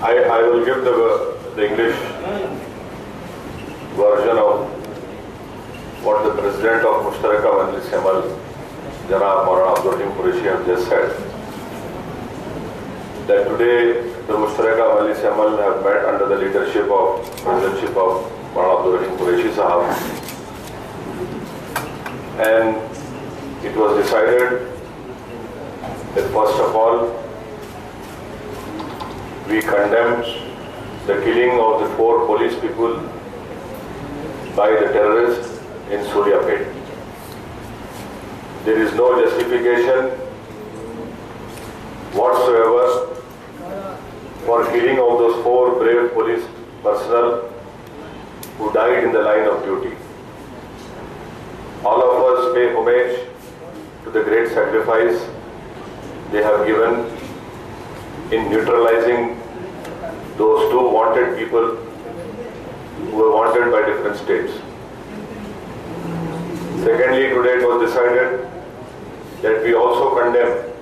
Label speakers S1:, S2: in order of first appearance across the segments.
S1: I will give the English version of what the President of Mushtaraka Majlis Amal, Janab Maulana Akbaruddin Qureshi, have just said. That today the Mushtaraka Majlis Amal have met under the leadership of Presidentship of Maulana Akbaruddin Qureshi Sahab, and it was decided that first of all we condemned the killing of the 4 police people by the terrorists in Suryapet. There is no justification whatsoever for killing of those 4 brave police personnel who died in the line of duty. All of us pay homage to the great sacrifice they have given in neutralizing those 2 wanted people who were wanted by different states. Secondly, today it was decided that we also condemn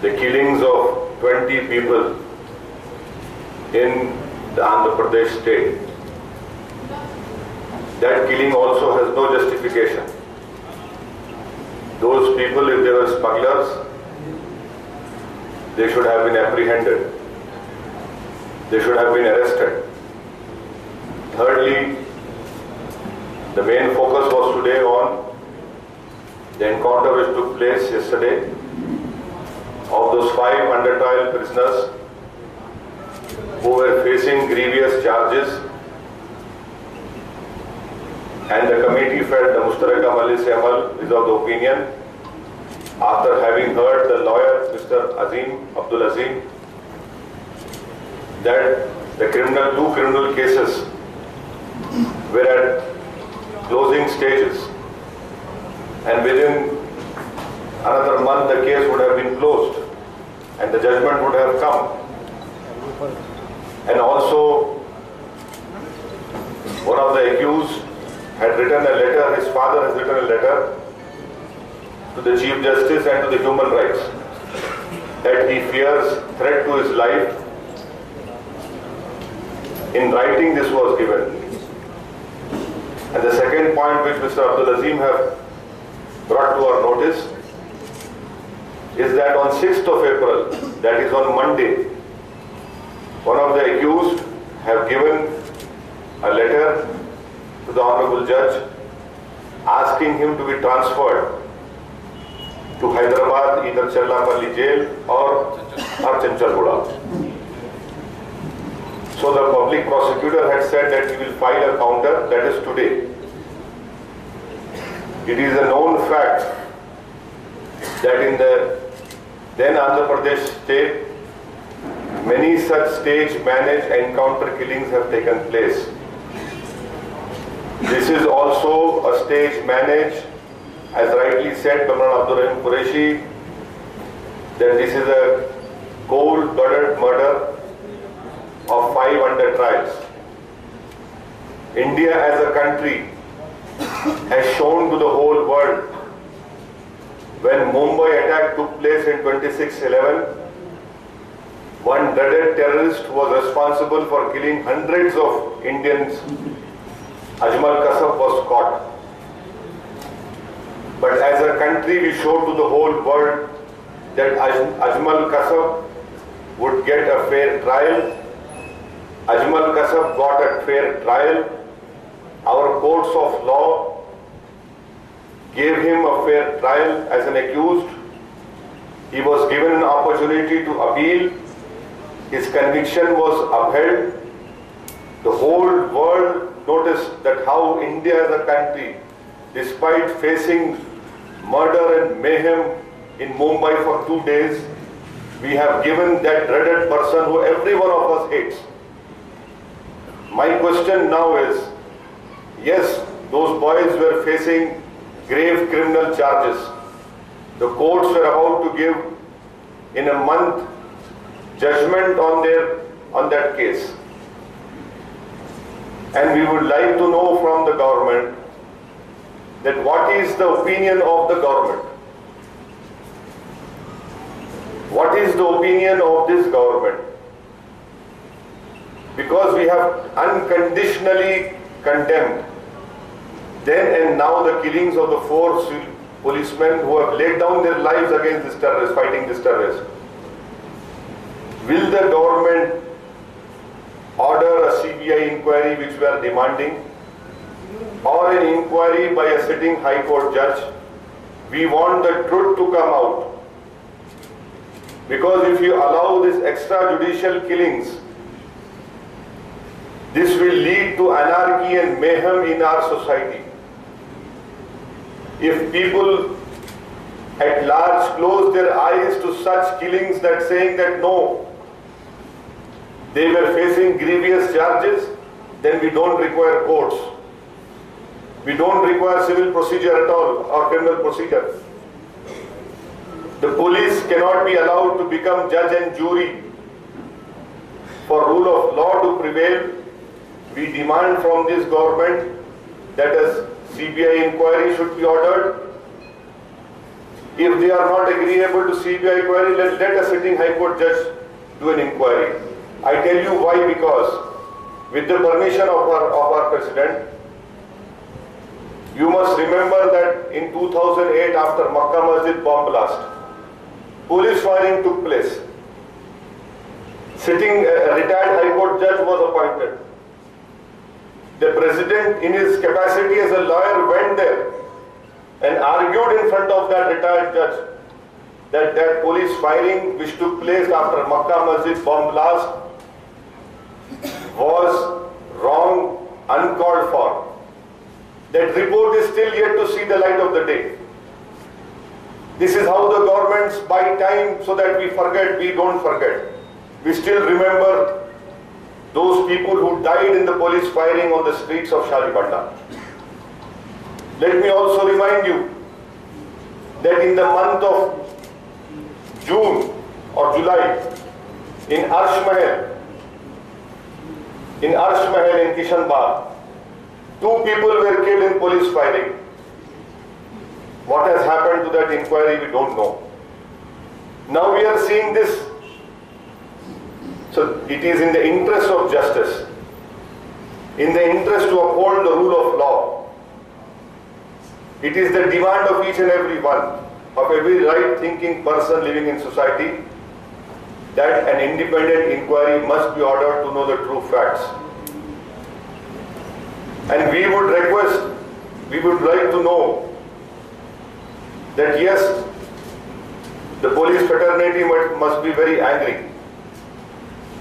S1: the killings of 20 people in the Andhra Pradesh state. That killing also has no justification. Those people, if they were smugglers, they should have been apprehended. They should have been arrested. Thirdly, the main focus was today on the encounter which took place yesterday of those 5 under trial prisoners who were facing grievous charges, and the committee felt the Mushtaraka Majlis Amal is of the opinion, after having heard the lawyer Mr. Abdul Azim, that the 2 criminal cases were at closing stages, and within another month the case would have been closed and the judgment would have come. And also one of the accused had written a letter, his father has written a letter to the Chief Justice and to the Human Rights that he fears threat to his life. In writing this was given. And the second point which Mr. Abdul Azim have brought to our notice is that on 6th of April, that is on Monday, one of the accused have given a letter to the Honorable Judge asking him to be transferred to Hyderabad, either Challapalli jail or Chanchalgooda. So the public prosecutor had said that he will file a counter, that is today. It is a known fact that in the then Andhra Pradesh state, many such stage-managed encounter killings have taken place. This is also a stage-managed, as rightly said by Maulana Akbaruddin Qureshi, that this is a cold-blooded murder of 5 under trials. India as a country has shown to the whole world when Mumbai attack took place in 26/11, one dreaded terrorist who was responsible for killing hundreds of Indians, Ajmal Kasab, was caught. But as a country we showed to the whole world that Ajmal Kasab would get a fair trial. Ajmal Kasab got a fair trial. Our courts of law gave him a fair trial as an accused. He was given an opportunity to appeal. His conviction was upheld. The whole world noticed that how India as a country, despite facing murder and mayhem in Mumbai for 2 days, we have given that dreaded person who every one of us hates. My question now is, yes, those boys were facing grave criminal charges. The courts were about to give in a month judgment on that case. And we would like to know from the government that what is the opinion of the government. What is the opinion of this government? Because we have unconditionally condemned then and now the killings of the 4 policemen who have laid down their lives against this terrorist, fighting this terrorist. Will the government order a CBI inquiry which we are demanding, or an inquiry by a sitting High Court judge? We want the truth to come out. Because if you allow these extrajudicial killings, this will lead to anarchy and mayhem in our society. If people at large close their eyes to such killings, that saying that no, they were facing grievous charges, then we don't require courts. We don't require civil procedure at all or criminal procedure. The police cannot be allowed to become judge and jury. For rule of law to prevail, we demand from this government that a CBI inquiry should be ordered. If they are not agreeable to CBI inquiry, let a sitting High Court judge do an inquiry. I tell you why, because with the permission of our President, you must remember that in 2008, after Makkah Masjid bomb blast, police firing took place. Sitting a retired High Court judge was appointed. The President, in his capacity as a lawyer, went there and argued in front of that retired judge that police firing which took place after Makkah Masjid bomb blast was wrong, uncalled for. That report is still yet to see the light of the day. This is how the governments buy time so that we forget, we don't forget. We still remember those people who died in the police firing on the streets of Shalibanda. Let me also remind you that in the month of June or July, in Arsh Mahal in Kishanbagh, 2 people were killed in police firing. What has happened to that inquiry, we don't know. Now we are seeing this. So it is in the interest of justice, in the interest to uphold the rule of law. It is the demand of each and every one, of every right-thinking person living in society, that an independent inquiry must be ordered to know the true facts. And we would request, we would like to know that yes, the police fraternity must be very angry.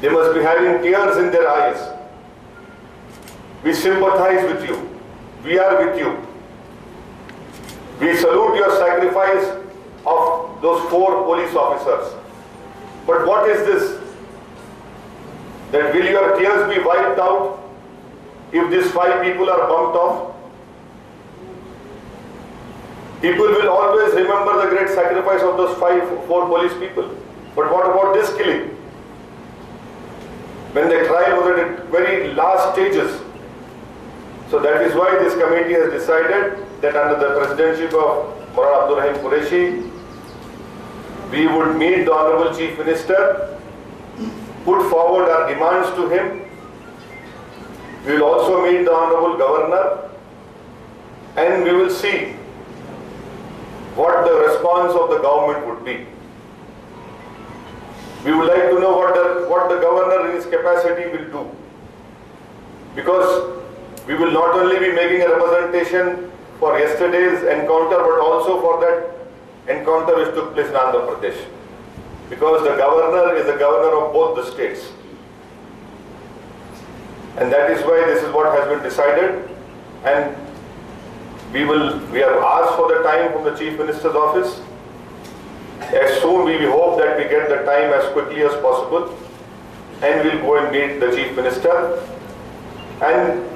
S1: They must be having tears in their eyes. We sympathize with you. We are with you. We salute your sacrifice of those 4 police officers. But what is this? That will your tears be wiped out if these 5 people are bumped off? People will always remember the great sacrifice of those 4 police people. But what about this killing? When the trial was at its very last stages. So that is why this committee has decided that under the presidency of Maulana Abdul Rahim Qureshi, we would meet the Honorable Chief Minister, put forward our demands to him. We will also meet the Honorable Governor, and we will see what the response of the government would be. We would like to know what the governor in his capacity will do. Because we will not only be making a representation for yesterday's encounter, but also for that encounter which took place in Andhra Pradesh. Because the governor is the governor of both the states. And that is why this is what has been decided. And we have asked for the time from the Chief Minister's office. As soon we hope that we get the time as quickly as possible, and we'll go and meet the Chief Minister. And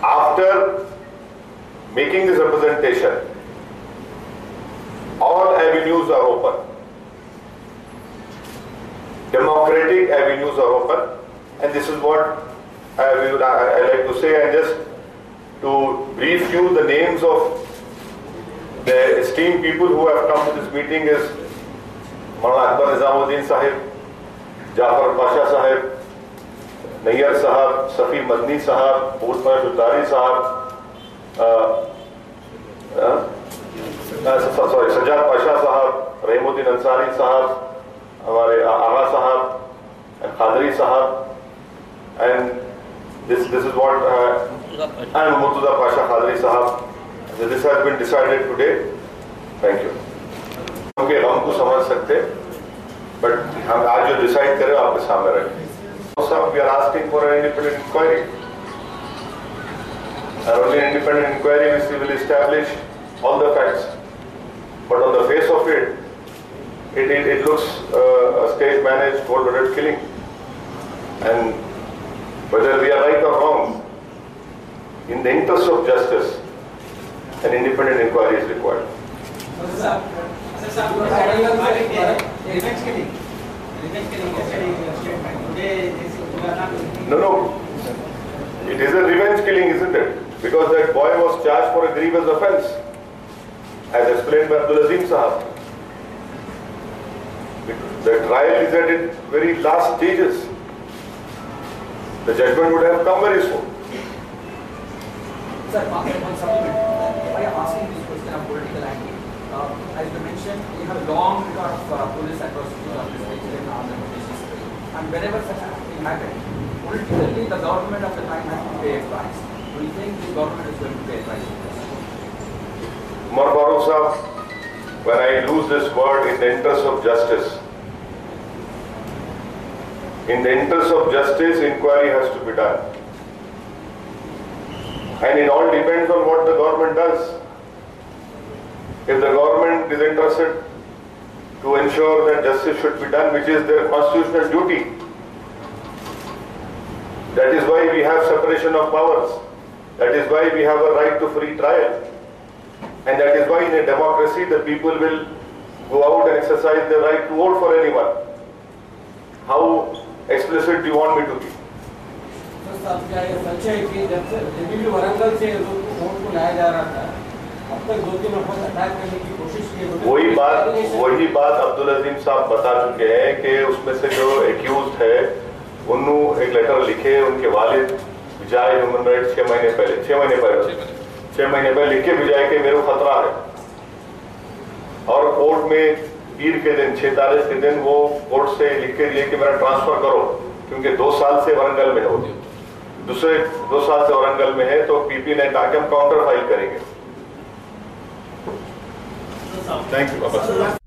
S1: after making this representation, all avenues are open. Democratic avenues are open, and this is what I like to say. And just to brief you, the names of the esteemed people who have come to this meeting is मौलाना अकबरुद्दीन साहिब, जाफर पाशा साहिब, नैयर साहब, सफ़ी मदनी साहब, उतारी साहब, सजाद पाशा साहब, रहीमुद्दीन अंसारी साहब, हमारे आगा साहब, खादरी साहब, and this is what and Murtuza Pasha Khadri Sahab. This has been decided today. Thank you. Okay, हम को समझ सकते, but हम आज जो decide करें आपके सामने रखें. Also, we are asking for an independent inquiry. And only an independent inquiry will establish all the facts. But on the face of it, it looks a stage managed cold-blooded killing. And whether we are right or wrong, in the interest of justice, an independent inquiry is required. No. It is a revenge killing, isn't it? Because that boy was charged for a grievous offence, as explained by Abdul Sahab. The trial is at its very last stages. The judgment would have come very soon.
S2: Sir, one supplement. Why I'm asking this question of political angle? As you mentioned, we have a long record of police atrocities on this nature in Andhra Pradesh. And whenever such a thing happens, politically the government of the time has to pay a price. Do you think the government is going to pay a price?
S1: Farooq Sahab, when I use this word in the interest of justice, in the interest of justice, inquiry has to be done. And it all depends on what the government does. If the government is interested to ensure that justice should be done, which is their constitutional duty, that is why we have separation of powers. That is why we have a right to free trial. And that is why in a democracy the people will go out and exercise their right to vote for anyone. How explicit do you want me to be? वही बात अब्दुल अजीम साहब बता चुके हैं कि उसमें से जो एक्यूज्ड है उन्होंने एक लेटर लिखे, उनके वालिद विजय ह्यूमन राइट्स 6 महीने पहले लिख के विजय के मेरे को खतरा है, और कोर्ट में पीर के दिन 6 तारीख के दिन वो कोर्ट से लिख के दिए कि मेरा ट्रांसफर करो, क्योंकि 2 साल से वरंगल में हो, दूसरे 2 साल से वरंगल में है, तो पीपी ने कहा कि हम काउंटर फाइल करेंगे. Thank you.